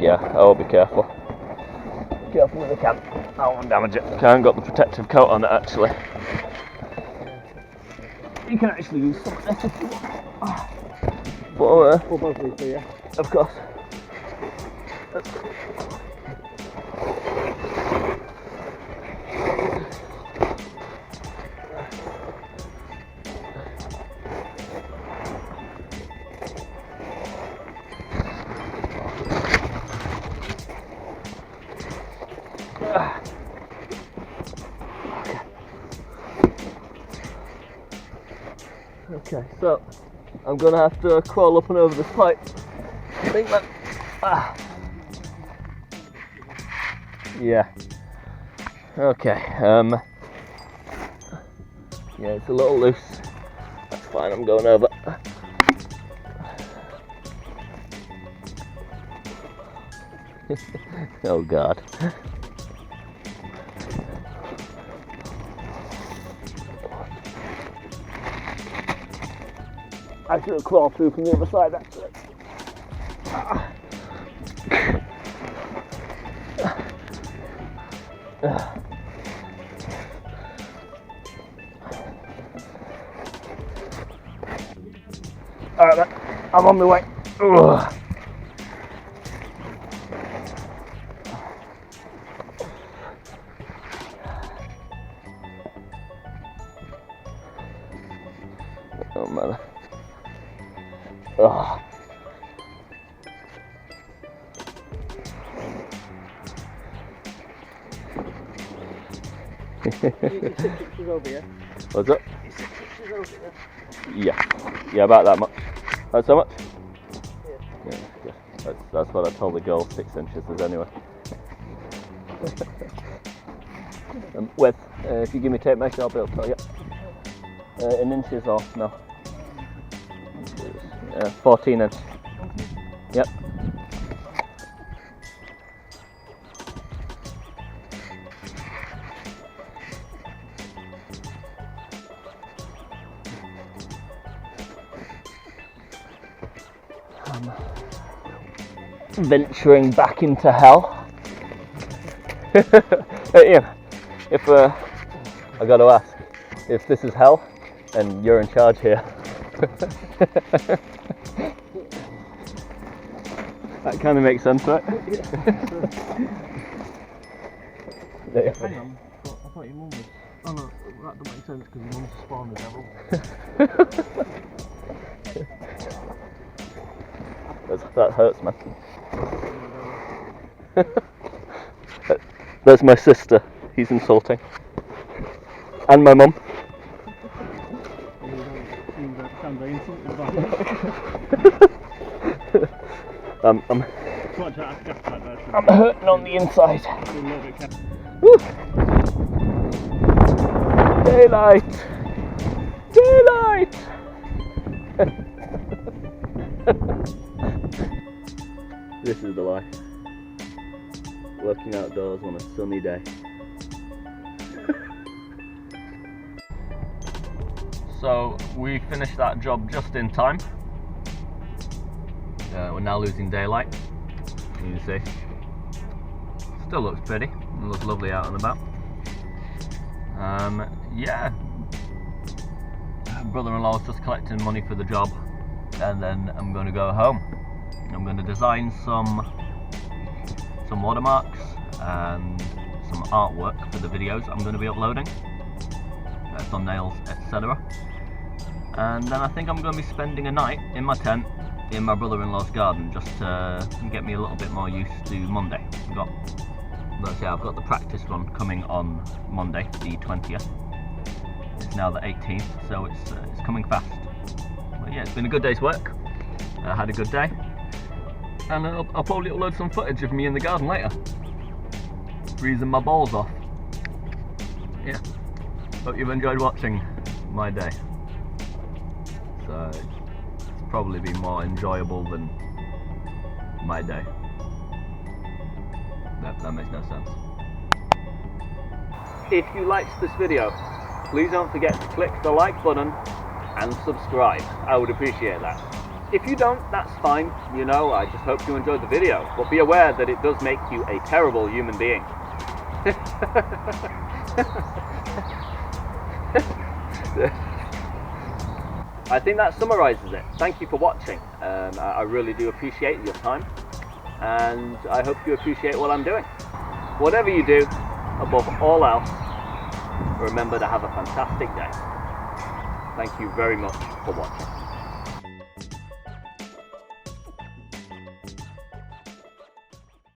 Yeah, I'll be careful. Careful with the can. I won't damage it. I haven't got the protective coat on it actually. You can actually use some of this if you want. For both of these, yeah. Of course. Okay, so I'm gonna have to crawl up and over this pipe. I think that. Yeah. Okay. Yeah, it's a little loose. That's fine. I'm going over. Oh God. I should have crawled through from the other side actually. Alright, I'm on my way. Ugh. Oh man. Oh. Is it 6 inches over here? What's that? Is 6 inches over here? Yeah, about that much. That's how much? Yeah. Yeah. That's what I told the girl 6 inches is anyway. Width, if you give me tape measure, I'll be able to tell you. In inches or no? 14 inch. Yep. Venturing back into hell. Yeah. If I got to ask, if this is hell and you're in charge here. That kind of makes sense, right? Yeah. Hang on, I thought your mum was. Oh no, that doesn't make sense because your mum's spawned the devil. That hurts, man. That's my sister. He's insulting. And my mum. I'm hurting on the inside. Woo. Daylight! Daylight! This is the life. Working outdoors on a sunny day. So we finished that job just in time. We're now losing daylight. You can see. Still looks pretty. It looks lovely out and about. Yeah. Brother-in-law's just collecting money for the job, and then I'm going to go home. I'm going to design some watermarks and some artwork for the videos I'm going to be uploading, thumbnails, etc. And then I think I'm going to be spending a night in my tent in my brother-in-law's garden, just to get me a little bit more used to Monday. I've got the practice run coming on Monday, the 20th. It's now the 18th, so it's coming fast. But yeah, it's been a good day's work. I had a good day, and I'll probably upload some footage of me in the garden later, freezing my balls off. Yeah, hope you've enjoyed watching my day. So it's probably be more enjoyable than my day. That makes no sense. If you liked this video, please don't forget to click the like button and subscribe. I would appreciate that. If you don't, that's fine. You know, I just hope you enjoyed the video. But be aware that it does make you a terrible human being. I think that summarizes it. Thank you for watching. I really do appreciate your time, and I hope you appreciate what I'm doing. Whatever you do, above all else, remember to have a fantastic day. Thank you very much for watching.